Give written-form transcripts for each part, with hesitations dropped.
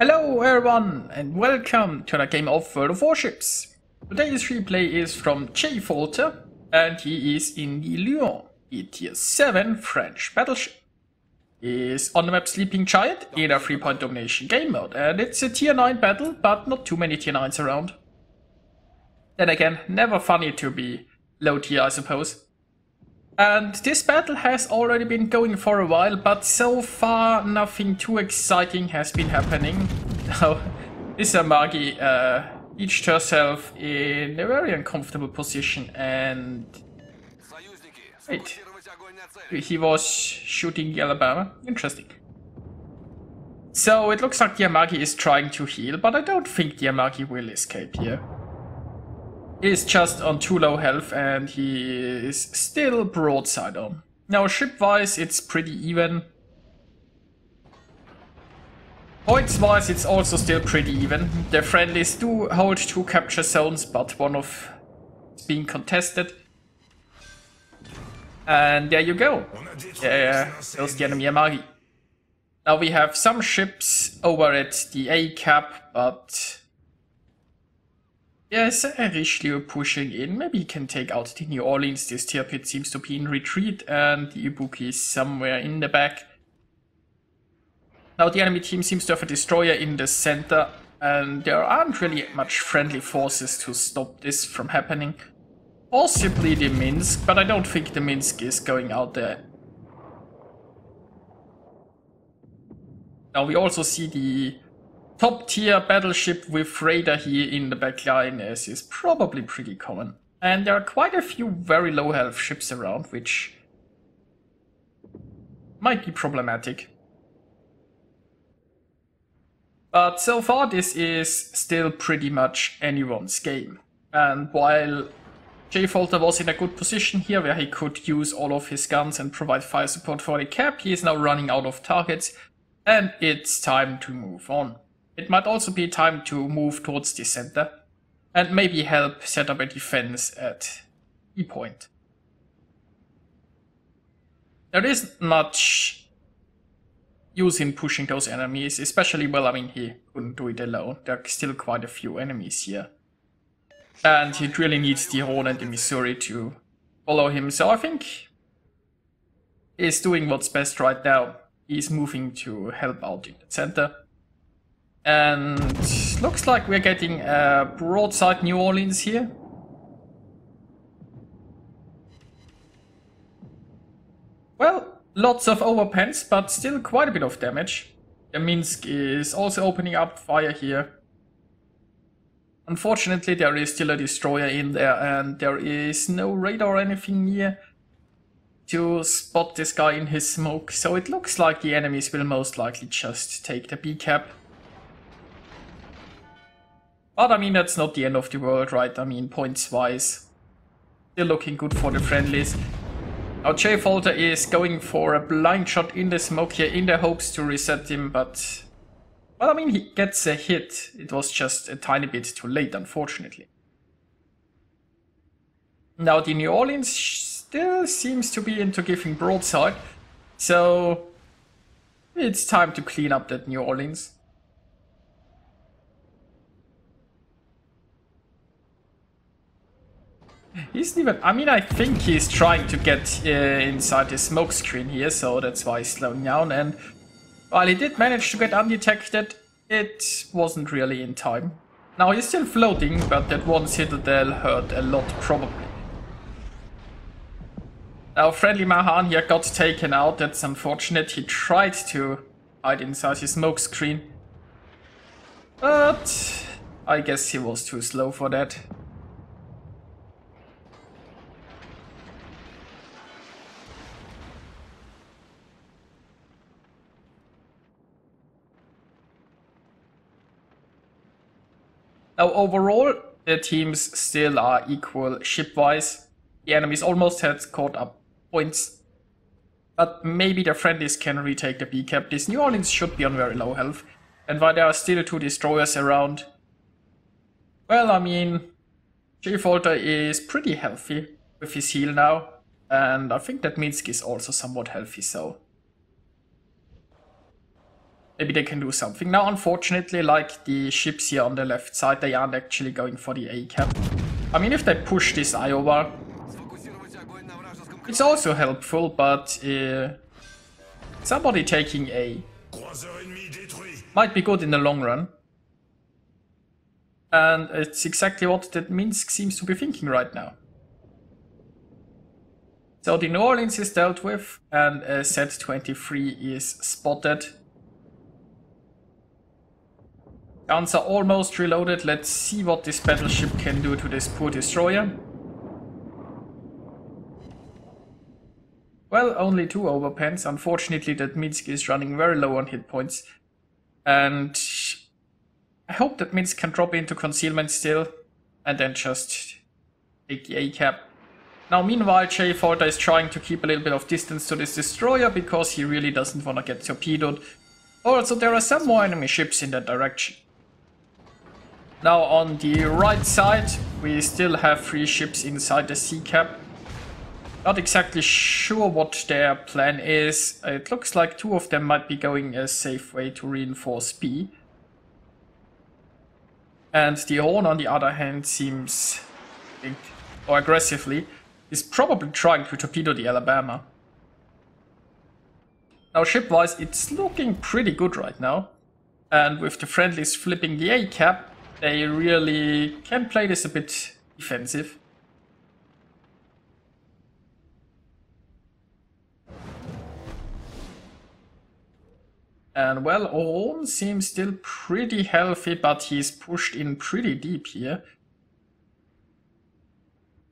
Hello everyone and welcome to the game of World of Warships. Today's replay is from jfalter and he is in the Lyon, the tier 7 French battleship. He is on the map Sleeping Giant in a 3-point domination game mode, and it's a tier 9 battle, but not too many tier 9s around. Then again, never funny to be low tier, I suppose. And this battle has already been going for a while, but so far nothing too exciting has been happening. Now, this Amagi reached herself in a very uncomfortable position and... Wait, he was shooting the Alabama? Interesting. So it looks like the Amagi is trying to heal, but I don't think the Amagi will escape here. He is just on too low health and he is still broadside on. Now ship-wise it's pretty even. Points-wise it's also still pretty even. The friendlies do hold 2 capture zones, but one of is being contested. And there you go. There goes the enemy Amagi. Now we have some ships over at the A cap, but... Yes, Richelieu pushing in. Maybe he can take out the New Orleans. This tier pit seems to be in retreat and the Ibuki is somewhere in the back. Now the enemy team seems to have a destroyer in the center and there aren't really much friendly forces to stop this from happening. Possibly the Minsk, but I don't think the Minsk is going out there. Now we also see the top tier battleship with radar here in the backline, as is probably pretty common. And there are quite a few very low health ships around, which might be problematic. But so far this is still pretty much anyone's game. And while jfalter was in a good position here where he could use all of his guns and provide fire support for the cap, he is now running out of targets and it's time to move on. It might also be time to move towards the center and maybe help set up a defense at E point. There isn't much use in pushing those enemies, especially, well, I mean, he couldn't do it alone. There are still quite a few enemies here. And he really needs the Rhone and the Missouri to follow him, so I think he's doing what's best right now. He's moving to help out in the center. And looks like we're getting a broadside New Orleans here. Well, lots of overpens, but still quite a bit of damage. The Minsk is also opening up fire here. Unfortunately, there is still a destroyer in there and there is no radar or anything near to spot this guy in his smoke. So it looks like the enemies will most likely just take the B cap. But I mean, that's not the end of the world, right? I mean, points-wise, still looking good for the friendlies. Now jfalter is going for a blind shot in the smoke here in the hopes to reset him, but... Well, I mean, he gets a hit. It was just a tiny bit too late, unfortunately. Now the New Orleans still seems to be into giving broadside, so it's time to clean up that New Orleans. He's even, I mean, I think he's trying to get inside the smoke screen here, so that's why he's slowing down. And while he did manage to get undetected, it wasn't really in time. Now he's still floating, but that one citadel hurt a lot, probably. Now friendly Mahan here got taken out, that's unfortunate. He tried to hide inside his smoke screen, but I guess he was too slow for that. Now overall, the teams still are equal ship-wise. The enemies almost had caught up points. But maybe the friendlies can retake the B cap. This New Orleans should be on very low health. And while there are still 2 destroyers around, well, I mean, jfalter is pretty healthy with his heal now. And I think that Minsk is also somewhat healthy, so maybe they can do something. Now, unfortunately, like the ships here on the left side, they aren't actually going for the A cap. I mean, if they push this Iowa, it's also helpful, but somebody taking A might be good in the long run. And it's exactly what that Minsk seems to be thinking right now. So the New Orleans is dealt with, and Z-23 is spotted. Guns are almost reloaded. Let's see what this battleship can do to this poor destroyer. Well, only 2 overpens. Unfortunately, that Minsk is running very low on hit points. And I hope that Minsk can drop into concealment still, and then just take the A cap. Now, meanwhile, jfalter is trying to keep a little bit of distance to this destroyer because he really doesn't want to get torpedoed. Also, there are some more enemy ships in that direction. Now, on the right side, we still have 3 ships inside the C cap. Not exactly sure what their plan is. It looks like 2 of them might be going a safe way to reinforce B. And the Horn, on the other hand, seems, or aggressively, is probably trying to torpedo the Alabama. Now, ship-wise, it's looking pretty good right now. And with the friendlies flipping the A cap, they really can play this a bit defensive. And well, Oron seems still pretty healthy, but he's pushed in pretty deep here.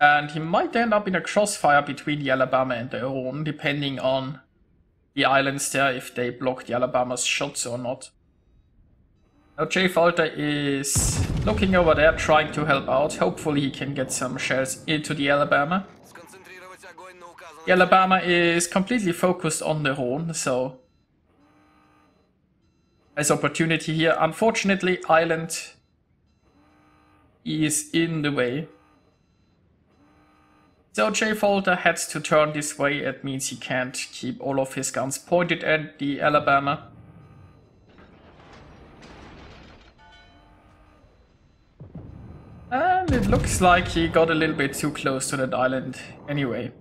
And he might end up in a crossfire between the Alabama and the Oron, depending on the islands there, if they block the Alabama's shots or not. Now jfalter is looking over there, trying to help out. Hopefully he can get some shells into the Alabama. The Alabama is completely focused on the Rhone, so there's opportunity here. Unfortunately, island is in the way. So jfalter has to turn this way. It means he can't keep all of his guns pointed at the Alabama. And it looks like he got a little bit too close to that island anyway.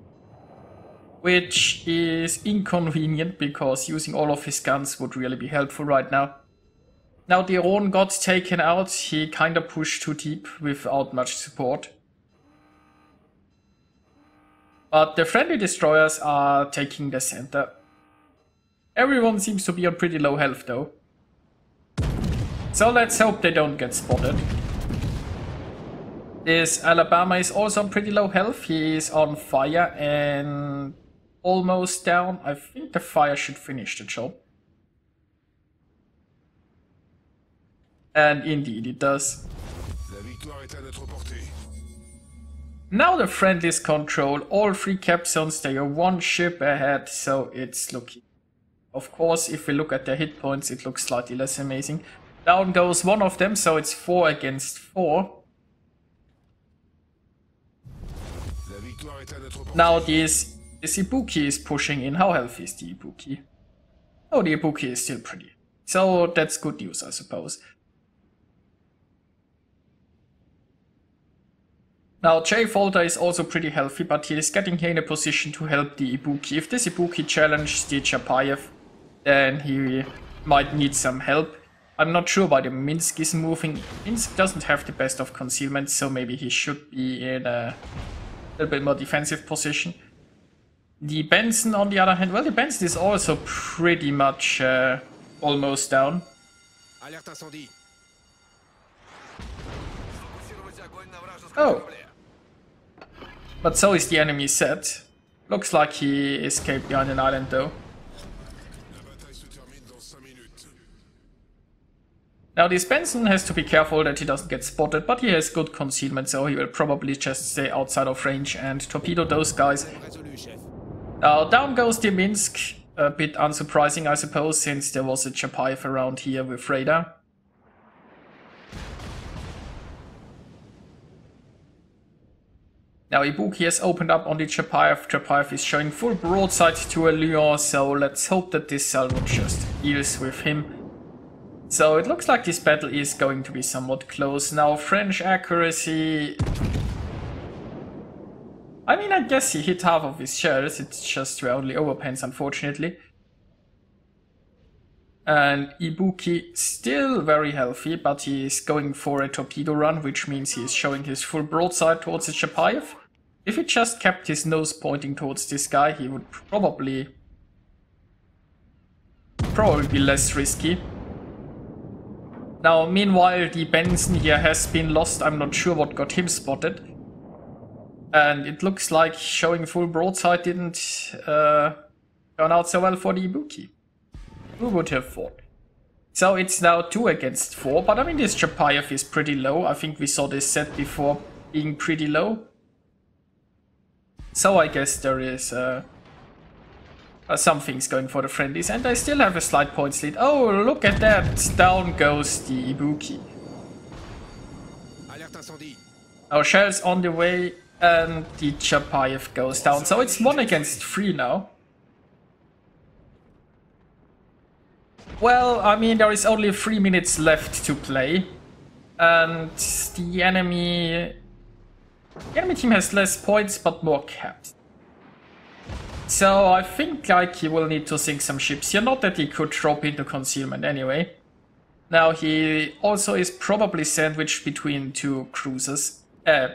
Which is inconvenient, because using all of his guns would really be helpful right now. Now the Rhone got taken out. He kinda pushed too deep without much support. But the friendly destroyers are taking the center. Everyone seems to be on pretty low health though. So let's hope they don't get spotted. This Alabama is also on pretty low health. He is on fire and almost down. I think the fire should finish the job. And indeed it does. Now the friendlies control all 3 cap zones. They are 1 ship ahead, so it's looking. Of course, if we look at their hit points, it looks slightly less amazing. Down goes one of them, so it's 4 against 4. Now this Ibuki is pushing in. How healthy is the Ibuki? Oh, the Ibuki is still pretty. So that's good news, I suppose. Now jfalter is also pretty healthy, but he is getting here in a position to help the Ibuki. If this Ibuki challenges the Chapayev, then he might need some help. I'm not sure why the Minsk is moving. Minsk doesn't have the best of concealment, so maybe he should be in a little bit more defensive position. The Benson, on the other hand, well, the Benson is also pretty much almost down. Oh. But so is the enemy set. Looks like he escaped behind an island though. Now this Benson has to be careful that he doesn't get spotted, but he has good concealment, so he will probably just stay outside of range and torpedo those guys. Now down goes the Minsk, a bit unsurprising I suppose, since there was a Chapayev around here with radar. Now Ibuki has opened up on the Chapayev. Chapayev is showing full broadside to a Lyon, so let's hope that this salvo just deals with him. So it looks like this battle is going to be somewhat close. Now French accuracy... I mean, I guess he hit half of his shells, it's just only overpens unfortunately. And Ibuki still very healthy, but he is going for a torpedo run, which means he is showing his full broadside towards the Chapayev. If he just kept his nose pointing towards this guy, he would probably be less risky. Now, meanwhile, the Benson here has been lost. I'm not sure what got him spotted. And it looks like showing full broadside didn't turn out so well for the Ibuki. Who would have thought? So it's now 2 against 4, but I mean this Chapayev is pretty low. I think we saw this set before being pretty low. So I guess there is some things going for the friendlies, and they still have a slight points lead. Oh, look at that! Down goes the Ibuki. Our shells on the way, and the Chapayev goes down. So it's 1 against 3 now. Well, I mean, there is only 3 minutes left to play, and the enemy team has less points but more caps. So I think like he will need to sink some ships here, not that he could drop into concealment anyway. Now he also is probably sandwiched between 2 cruisers,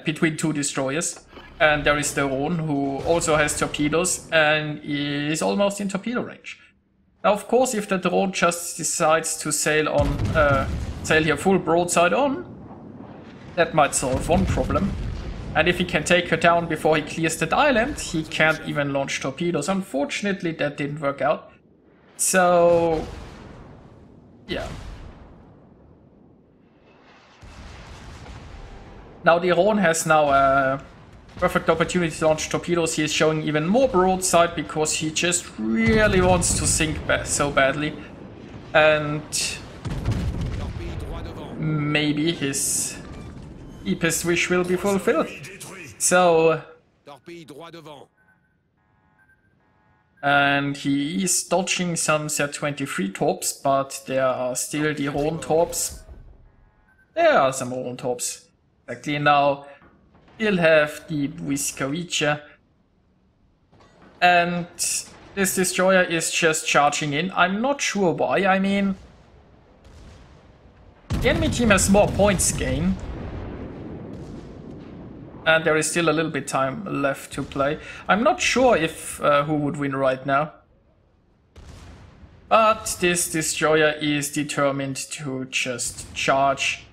between 2 destroyers. And there is the Rhone, who also has torpedoes and is almost in torpedo range. Now of course if the drone just decides to sail here full broadside on, that might solve one problem. And if he can take her down before he clears that island, he can't even launch torpedoes. Unfortunately, that didn't work out. So, yeah. Now the Rhone has now a perfect opportunity to launch torpedoes. He is showing even more broadside because he just really wants to sink so badly. And maybe his deepest wish will be fulfilled. So, and he is dodging some Z-23 torps, but there are still the Rhone torps. There are some Rhone torps. Exactly. Now, we'll have the Błyskawice, and this destroyer is just charging in. I'm not sure why. I mean, the enemy team has more points gain. And there is still a little bit time left to play. I'm not sure if who would win right now. But this destroyer is determined to just charge.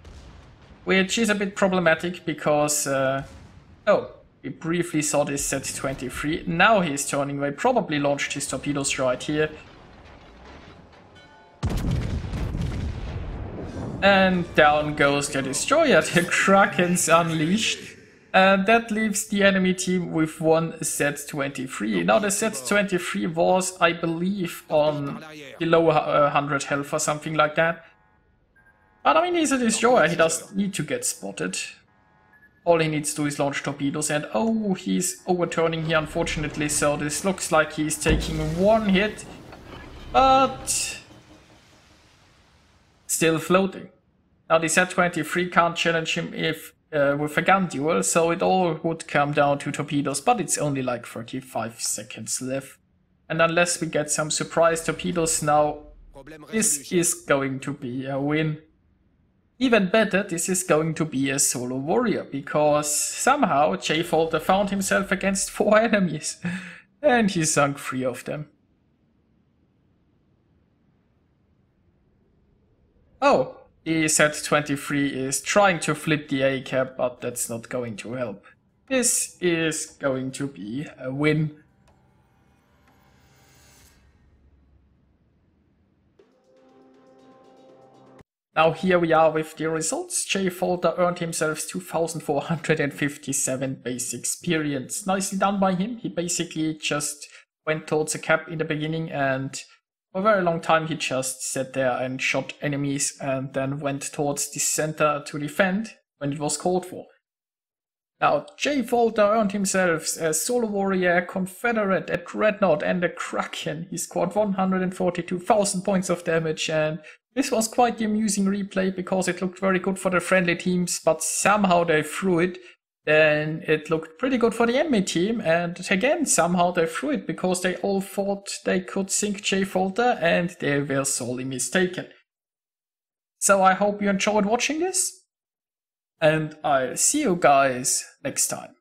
Which is a bit problematic because... oh, we briefly saw this Z-23. Now he's turning away. Probably launched his torpedoes right here. And down goes the destroyer. The Kraken's unleashed. And that leaves the enemy team with 1 Z-23. Now the Z-23 was, I believe, on below 100 health or something like that. But I mean, he's a destroyer, he doesn't need to get spotted. All he needs to do is launch torpedoes, and oh, he's overturning here unfortunately, so this looks like he's taking 1 hit. But still floating. Now the Z-23 can't challenge him if with a gun duel, so it all would come down to torpedoes, but it's only like 35 seconds left. And unless we get some surprise torpedoes now, this is going to be a win. Even better, this is going to be a solo warrior, because somehow jfalter found himself against 4 enemies, and he sunk 3 of them. Oh! The Z-23 is trying to flip the A-cap, but that's not going to help. This is going to be a win. Now here we are with the results. jfalter earned himself 2,457 base experience. Nicely done by him. He basically just went towards a cap in the beginning, and for a very long time he just sat there and shot enemies and then went towards the center to defend when it was called for. Now jfalter earned himself a solo warrior, confederate, a dreadnought and a Kraken. He scored 142,000 points of damage, and This was quite the amusing replay because it looked very good for the friendly teams, but somehow they threw it. Then it looked pretty good for the enemy team, and again, somehow they threw it because they all thought they could sink jfalter, and they were sorely mistaken. So I hope you enjoyed watching this, and I'll see you guys next time.